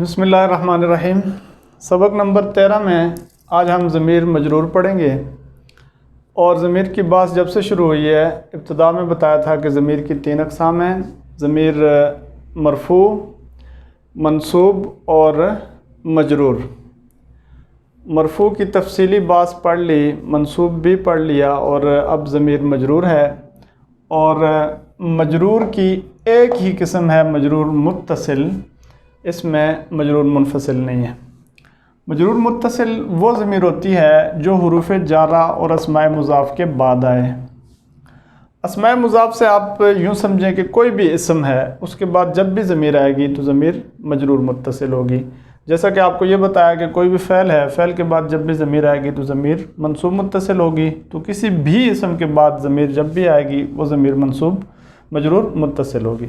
بسم اللہ الرحمن الرحیم۔ سبق نمبر 13 میں آج ہم ضمیر مجرور پڑھیں گے، اور ضمیر کی بات جب سے شروع ہوئی ہے ابتدا میں بتایا تھا کہ ضمیر کی 3 اقسام ہیں: ضمیر مرفوع، منصوب اور مجرور۔ مرفوع کی تفصیلی بات پڑھ لی، منصوب بھی پڑھ لیا، اور اب ضمیر مجرور ہے۔ اور مجرور کی ایک ہی قسم ہے مجرور متصل، اس میں مجرور منفصل نہیں ہے۔ مجرور متصل وہ ضمیر ہوتی ہے جو حروف جارہ اور اسماء مضاف کے بعد آئے۔ اسماء مضاف سے آپ یوں سمجھیں کہ کوئی بھی اسم ہے، اس کے بعد جب بھی ضمیر آئے گی تو ضمیر مجرور متصل ہوگی۔ جیسا کہ آپ کو یہ بتایا کہ کوئی بھی فعل ہے، فعل کے بعد جب بھی ضمیر آئے گی تو ضمیر منصوب متصل ہوگی، تو کسی بھی اسم کے بعد ضمیر جب بھی آئے گی وہ ضمیر منصوب مجرور متصل ہوگی۔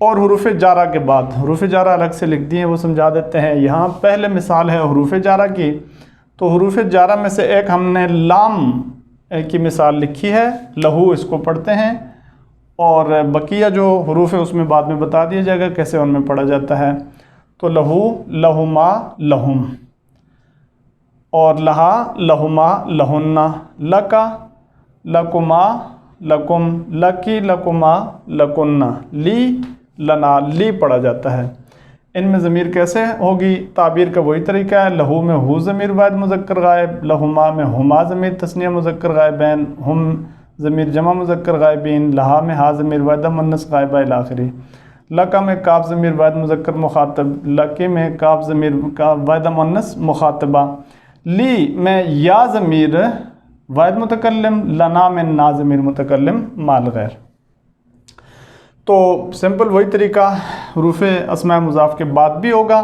اور حروف جارہ کے بعد، حروف جارہ الگ سے لکھ دی ہیں، وہ سمجھا دیتے ہیں۔ یہاں پہلے مثال ہے حروف جارہ کی، تو حروف جارہ میں سے ایک ہم نے لام کی مثال لکھی ہے، لہو اس کو پڑھتے ہیں، اور بقیہ جو حروف ہے اس میں بعد میں بتا دیا جائے گا کیسے ان میں پڑھا جاتا ہے۔ تو لہو، لہما، لہم، اور لہا، لہما، لہنہ، لکا، لکما، لکم، لکی، لکما، لکنہ، لی، لنا، لی پڑھا جاتا ہے۔ ان میں ضمیر کیسے ہوگی؟ تعبیر کا وہی طریقہ ہے۔ لہو میں ہو ضمیر واحد مذکر غائب، لہما میں ہما ضمیر تثنیہ مذکر غائبین، ہم ضمیر جمع مذکر غائبین، لہا میں ہا ضمیر واحدہ مؤنث غائبہ الی آخری، لکا میں کاف ضمیر واحد مذکر مخاطب، لکی میں کاف ضمیر واحدہ مؤنث مخاطبہ، لی میں یا ضمیر واحد متکلم، لنا میں نا ضمیر متکلم مال غیر۔ تو سمپل وہی طریقہ حروف اسماء مضاف کے بعد بھی ہوگا۔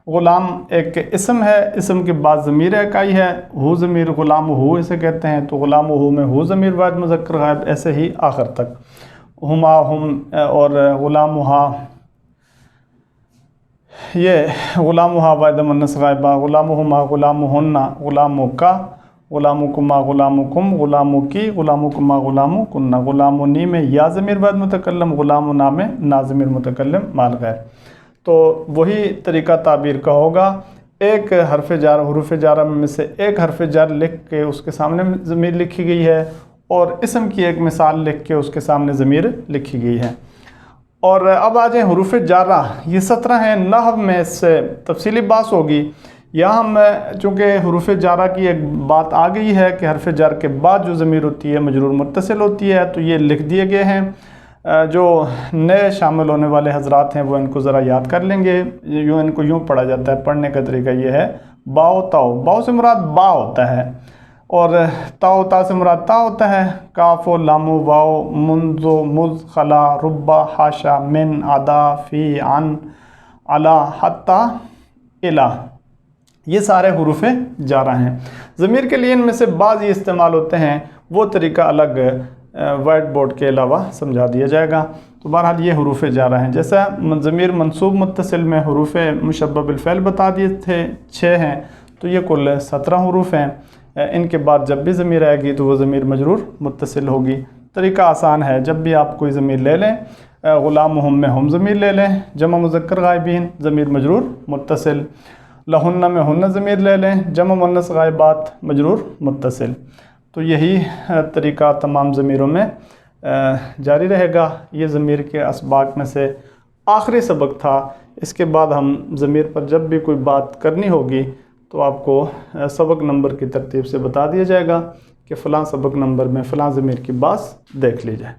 غلام ایک اسم ہے، اسم کے بعد ضمیر ایک آئی ہے، ہو ضمیر غلام ہو اسے کہتے ہیں، تو غلام ہو میں ہو ضمیر واحد مذکر غائب، ایسے ہی آخر تک۔ ہما، ہم اور غلام ہا، یہ غلام ہا واحد مؤنث غائبہ، غلام ہما، غلام ہنہ، غلام کا، غلام کما، غلام کم، غلام کی، غلام کما، غلام کنہ، غلام نی میں یا ضمیر واحد متکلم، غلام نا میں نا ضمیر متکلم مال غیر۔ تو وہی طریقہ تعبیر کا ہوگا۔ ایک حرف جار، حروف جارہ میں سے ایک حرف جار لکھ کے اس کے سامنے ضمیر لکھی گئی ہے، اور اسم کی ایک مثال لکھ کے اس کے سامنے ضمیر لکھی گئی ہے۔ اور اب آ جائیں حروف جارہ، یہ 17 ہیں۔ نحو میں اس سے تفصیلی بات ہوگی۔ یہاں ہم چونکہ حروف جارہ کی ایک بات آ گئی ہے کہ حرف جار کے بعد جو ضمیر ہوتی ہے مجرور متصل ہوتی ہے، تو یہ لکھ دیے گئے ہیں۔ جو نئے شامل ہونے والے حضرات ہیں وہ ان کو ذرا یاد کر لیں گے۔ ان کو یوں پڑھا جاتا ہے، پڑھنے کا طریقہ یہ ہے: باؤ تاؤ، باؤ سے مراد با ہوتا ہے، اور تاؤ تا سے مراد تا ہوتا ہے۔ کاف و لام و واؤ، منذ و مذ، خلا، ربا، حاشا، من، عدا، فی، عن، علا، حتی، الا، یہ سارے حروف جارہ ہیں۔ ضمیر کے لیے ان میں سے بعض یہ استعمال ہوتے ہیں، وہ طریقہ الگ وائٹ بورڈ کے علاوہ سمجھا دیا جائے گا۔ تو بہرحال یہ حروف جارہ ہیں۔ جیسا ضمیر منصوب متصل میں حروف مشبہ بالفعل بتا دیے تھے 6 ہیں، تو یہ کل 17 حروف ہیں۔ ان کے بعد جب بھی ضمیر آئے گی تو وہ ضمیر مجرور متصل ہوگی۔ طریقہ آسان ہے، جب بھی آپ کوئی ضمیر لے لیں، غلام ہم میں ہم ضمیر لے لیں، جمع مذکر غائبین ضمیر مجرور متصل، لہنہ میں ہنہ ضمیر لے لیں، جمع مؤنث غائبات مجرور متصل۔ تو یہی طریقہ تمام ضمیروں میں جاری رہے گا۔ یہ ضمیر کے اسباق میں سے آخری سبق تھا۔ اس کے بعد ہم ضمیر پر جب بھی کوئی بات کرنی ہوگی تو آپ کو سبق نمبر کی ترتیب سے بتا دیا جائے گا کہ فلاں سبق نمبر میں فلاں ضمیر کی بات دیکھ لی جائے۔